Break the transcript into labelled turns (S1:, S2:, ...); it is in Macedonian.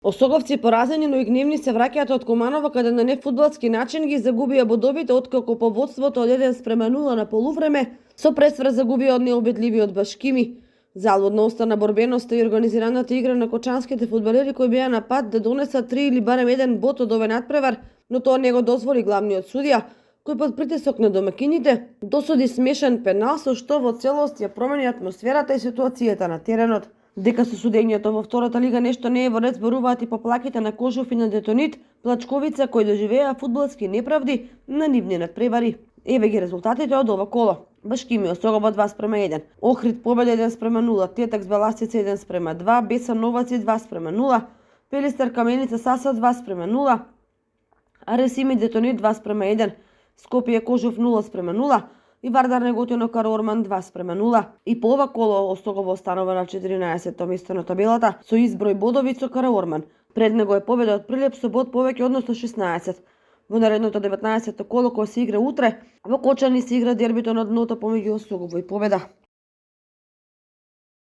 S1: Осоговци поразени, но и гневни се враќаат од Куманово, каде на нефудбалски начин ги загубија бодовите, откако по водството од 1:0 на полувреме со пресврт загубија од необедливиот Башкими. Залудно остана борбеноста и организираната игра на кочанските фудбалери кои беа на пат да донесат 3 или барем еден бод од овој надпревар, но тоа не го дозволи главниот судија, кој под притисок на домакините досуди смешен пенал со што во целост ја промени атмосферата и ситуацијата на теренот. Дека со судењето во втората лига нешто не е во ред зборуваат и поплаките на Кожуф и на Детонит, Плачковица кои доживеа фудбалски неправди на нивни надпревари. Еве ги резултатите од ова коло. Башкими Осогово 2:1, Охрид победа 1:0, Тетак Беласица 1:2, Беса Новаци 2:0, Пелистер Каменица Саса 2:0, Аресими Детонит 2:1, Скопје Кожуф 0:0 и Вардар Неготино Караорман 2:0. И по ова коло Осогово останува на 14-то место на табелата со изброј бодови со Караорман. Пред него е победа од Прилеп со бод повеќе, односно 16. Во наредното 19-то коло кој се игра утре, во Кочани се игра дербито на дното помеѓу Осогово и Победа.